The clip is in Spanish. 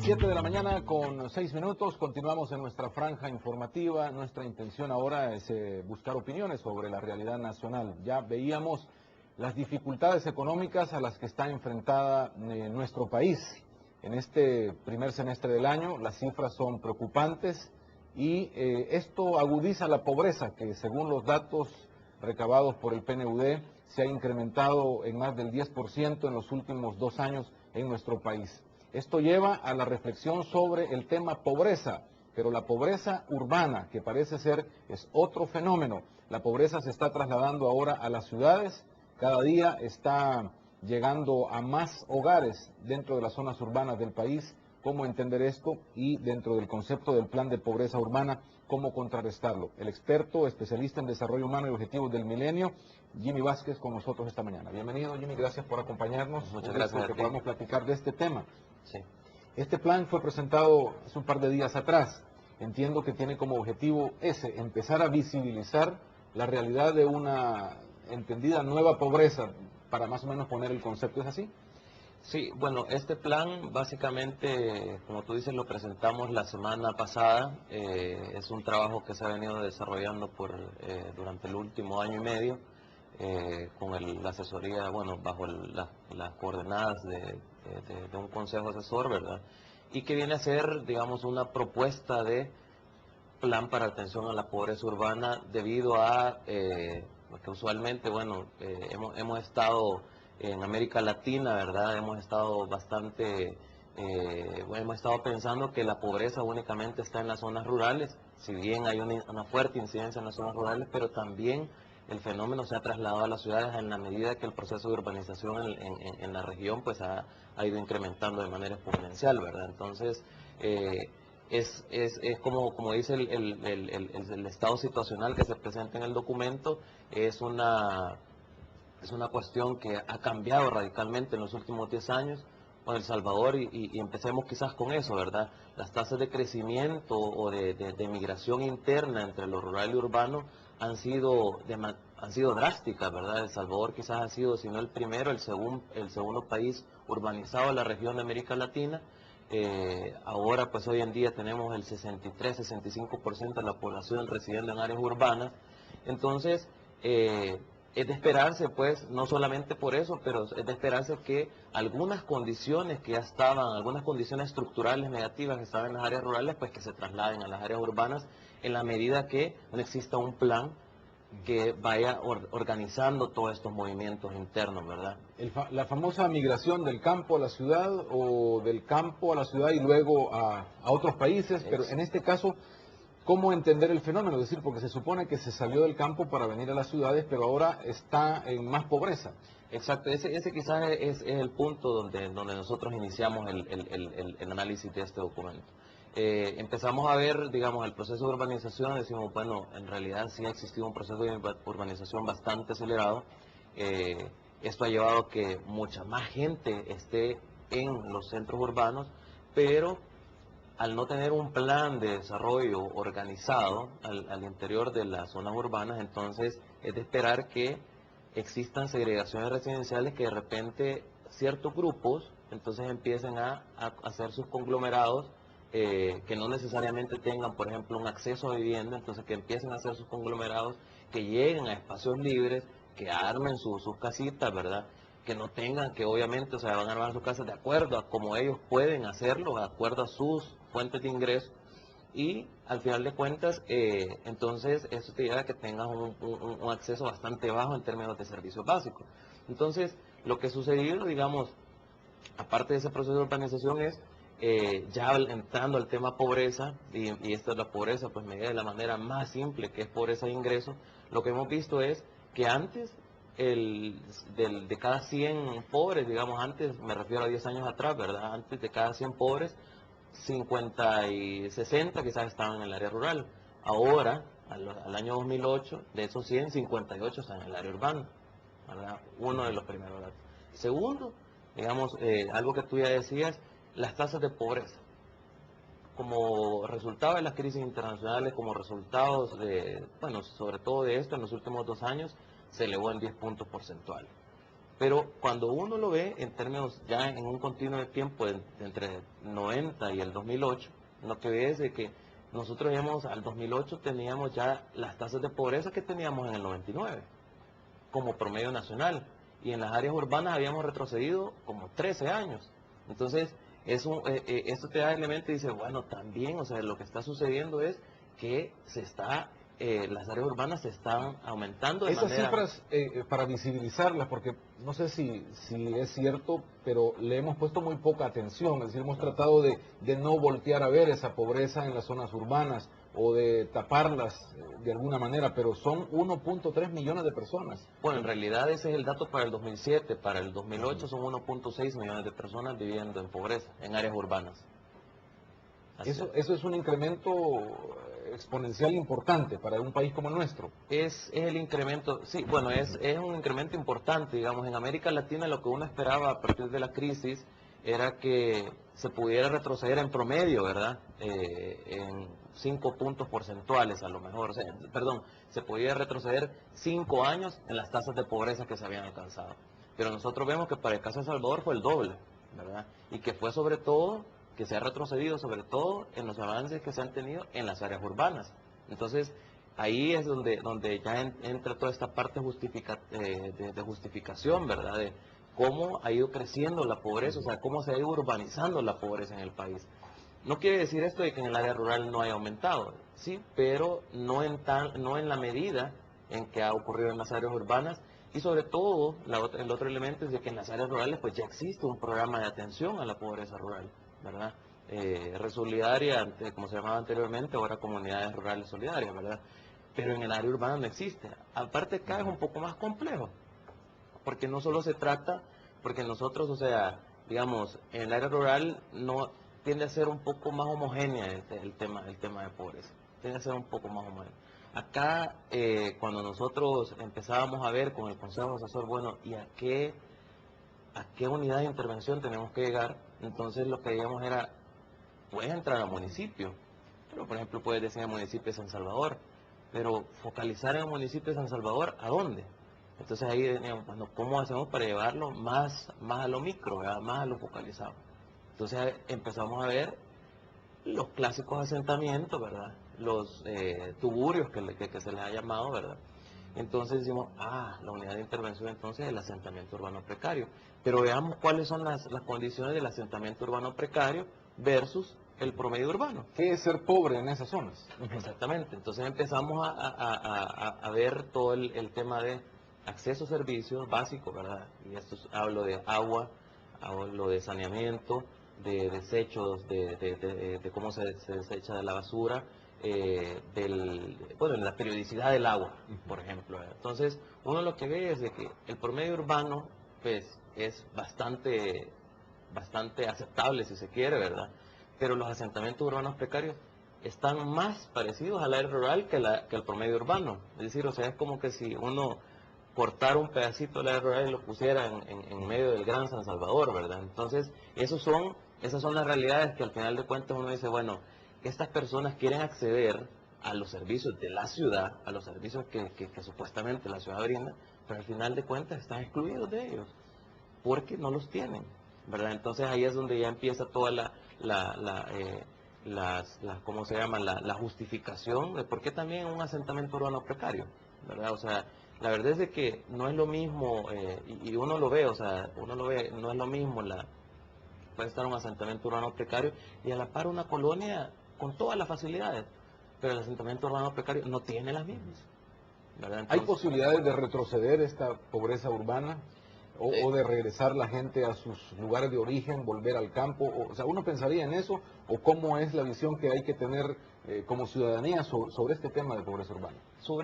7 de la mañana con 6 minutos, continuamos en nuestra franja informativa. Nuestra intención ahora es buscar opiniones sobre la realidad nacional. Ya veíamos las dificultades económicas a las que está enfrentada nuestro país. En este primer semestre del año las cifras son preocupantes y esto agudiza la pobreza que, según los datos recabados por el PNUD, se ha incrementado en más del 10% en los últimos 2 años en nuestro país. Esto lleva a la reflexión sobre el tema pobreza, pero la pobreza urbana, que parece ser es otro fenómeno. La pobreza se está trasladando ahora a las ciudades, cada día está llegando a más hogares dentro de las zonas urbanas del país. ¿Cómo entender esto? Y dentro del concepto del plan de pobreza urbana, ¿cómo contrarrestarlo? El experto, especialista en desarrollo humano y objetivos del milenio, Jimmy Vázquez, con nosotros esta mañana. Bienvenido, Jimmy, gracias por acompañarnos. Muchas gracias. Que podamos platicar de este tema. Sí. Este plan fue presentado hace un par de días atrás. Entiendo que tiene como objetivo empezar a visibilizar la realidad de una entendida nueva pobreza, para más o menos poner el concepto. ¿Es así? Sí, bueno, este plan básicamente, como tú dices, lo presentamos la semana pasada. Es un trabajo que se ha venido desarrollando durante el último año y medio, con la asesoría, bueno, bajo las coordenadas de un consejo asesor, ¿verdad? Y que viene a ser, digamos, una propuesta de plan para atención a la pobreza urbana debido a que usualmente, bueno, hemos estado en América Latina, ¿verdad? Hemos estado hemos estado pensando que la pobreza únicamente está en las zonas rurales, si bien hay una fuerte incidencia en las zonas rurales, pero también el fenómeno se ha trasladado a las ciudades en la medida que el proceso de urbanización en la región pues ha ido incrementando de manera exponencial, ¿verdad? Entonces, es como dice el estado situacional que se presenta en el documento, es una cuestión que ha cambiado radicalmente en los últimos 10 años con El Salvador y empecemos quizás con eso, ¿verdad? Las tasas de crecimiento o de migración interna entre lo rural y urbano han sido drásticas, ¿verdad? El Salvador quizás ha sido, si no el primero, el segundo país urbanizado de la región de América Latina. Ahora, pues hoy en día tenemos el 63-65% de la población residiendo en áreas urbanas. Entonces, es de esperarse, pues, no solamente por eso, pero es de esperarse que algunas condiciones que ya estaban, algunas condiciones estructurales negativas que estaban en las áreas rurales, pues que se trasladen a las áreas urbanas en la medida que no exista un plan que vaya organizando todos estos movimientos internos, ¿verdad? La famosa migración del campo a la ciudad o del campo a la ciudad y luego a otros países, pero en este caso, ¿cómo entender el fenómeno? Es decir, porque se supone que se salió del campo para venir a las ciudades, pero ahora está en más pobreza. Exacto, ese quizás es el punto donde nosotros iniciamos el análisis de este documento. Empezamos a ver, digamos, el proceso de urbanización, decimos, bueno, en realidad sí ha existido un proceso de urbanización bastante acelerado. Esto ha llevado a que mucha más gente esté en los centros urbanos, pero al no tener un plan de desarrollo organizado al interior de las zonas urbanas, entonces es de esperar que existan segregaciones residenciales que de repente ciertos grupos entonces empiecen a hacer sus conglomerados, que no necesariamente tengan, por ejemplo, un acceso a vivienda, entonces que empiecen a hacer sus conglomerados, que lleguen a espacios libres, que armen sus casitas, ¿verdad? Que no tengan, que obviamente, o sea, van a armar sus casas de acuerdo a como ellos pueden hacerlo, de acuerdo a sus fuentes de ingreso, y al final de cuentas, entonces eso te lleva a que tengas un acceso bastante bajo en términos de servicios básicos. Entonces, lo que ha sucedido, digamos, aparte de ese proceso de urbanización es, ya entrando al tema pobreza, y esta es la pobreza, pues medida de la manera más simple, que es pobreza de ingresos, lo que hemos visto es que antes, de cada 100 pobres, digamos, antes, me refiero a 10 años atrás, ¿verdad? Antes de cada 100 pobres, 50 y 60 quizás estaban en el área rural. Ahora, al año 2008, de esos 100, 58 están en el área urbana, ¿verdad? Uno de los primeros datos. Segundo, digamos, algo que tú ya decías, las tasas de pobreza. Como resultado de las crisis internacionales, como resultados de, bueno, sobre todo de esto, en los últimos 2 años, se elevó en 10 puntos porcentuales. Pero cuando uno lo ve en términos ya en un continuo de tiempo entre 90 y el 2008, lo que ve es de que nosotros al 2008 teníamos ya las tasas de pobreza que teníamos en el 99 como promedio nacional, y en las áreas urbanas habíamos retrocedido como 13 años. Entonces, esto te da elemento y dice, bueno, también, o sea, lo que está sucediendo es que las áreas urbanas se están aumentando de Esas manera... cifras, para visibilizarlas, porque no sé si es cierto, pero le hemos puesto muy poca atención, es decir, hemos tratado de no voltear a ver esa pobreza en las zonas urbanas o de taparlas de alguna manera, pero son 1.3 millones de personas. Bueno, en realidad ese es el dato para el 2007, para el 2008 son 1.6 millones de personas viviendo en pobreza, en áreas urbanas. Eso es un incremento exponencial importante para un país como el nuestro. Es el incremento, sí, bueno, es un incremento importante, digamos, en América Latina lo que uno esperaba a partir de la crisis era que se pudiera retroceder en promedio, ¿verdad? En 5 puntos porcentuales a lo mejor, o sea, perdón, se podía retroceder 5 años en las tasas de pobreza que se habían alcanzado. Pero nosotros vemos que para el caso de El Salvador fue el doble, ¿verdad? Y que fue sobre todo, que se ha retrocedido sobre todo en los avances que se han tenido en las áreas urbanas. Entonces, ahí es donde ya entra toda esta parte de justificación, ¿verdad? De cómo ha ido creciendo la pobreza, o sea, cómo se ha ido urbanizando la pobreza en el país. No quiere decir esto de que en el área rural no haya aumentado, sí, pero no en la medida en que ha ocurrido en las áreas urbanas, y sobre todo el otro elemento es de que en las áreas rurales pues ya existe un programa de atención a la pobreza rural, ¿verdad? Resolidaria, como se llamaba anteriormente, ahora Comunidades Rurales Solidarias, ¿verdad? Pero en el área urbana no existe. Aparte acá es un poco más complejo, porque no solo se trata, porque nosotros, o sea, digamos, en el área rural no tiende a ser un poco más homogénea el tema de pobreza, tiende a ser un poco más homogéneo. Acá, cuando nosotros empezábamos a ver con el Consejo Asesor, bueno, ¿y a qué unidad de intervención tenemos que llegar? Entonces lo que veíamos era, puedes entrar al municipio, pero por ejemplo puedes decir el municipio de San Salvador, pero focalizar en el municipio de San Salvador, ¿a dónde? Entonces ahí, digamos, bueno, ¿cómo hacemos para llevarlo más a lo micro, ¿verdad? Más a lo focalizado? Entonces empezamos a ver los clásicos asentamientos, ¿verdad? Los tuburios que se les ha llamado, ¿verdad? Entonces decimos, la unidad de intervención entonces es el asentamiento urbano precario. Pero veamos cuáles son las condiciones del asentamiento urbano precario versus el promedio urbano. ¿Qué es ser pobre en esas zonas? Exactamente. Entonces empezamos a ver todo el tema de acceso a servicios básicos, ¿verdad? Y esto hablo de agua, hablo de saneamiento, de desechos, de cómo se desecha de la basura, bueno, la periodicidad del agua, por ejemplo. Entonces, uno lo que ve es de que el promedio urbano, pues, es bastante aceptable, si se quiere, ¿verdad? Pero los asentamientos urbanos precarios están más parecidos al área rural que al promedio urbano. Es decir, o sea, es como que si uno cortara un pedacito del área rural y lo pusiera en medio del Gran San Salvador, ¿verdad? Entonces, esas son las realidades que al final de cuentas uno dice, bueno, estas personas quieren acceder a los servicios de la ciudad, a los servicios que supuestamente la ciudad brinda, pero al final de cuentas están excluidos de ellos, porque no los tienen, ¿verdad? Entonces ahí es donde ya empieza toda ¿cómo se llama? La justificación de por qué también un asentamiento urbano precario, ¿verdad? O sea, la verdad es de que no es lo mismo, y uno lo ve, o sea, no es lo mismo puede estar un asentamiento urbano precario y a la par una colonia con todas las facilidades, pero el asentamiento urbano precario no tiene las mismas, ¿verdad? Entonces, ¿hay posibilidades de retroceder esta pobreza urbana o de regresar la gente a sus lugares de origen, volver al campo? O sea, ¿uno pensaría en eso o cómo es la visión que hay que tener como ciudadanía sobre este tema de pobreza urbana?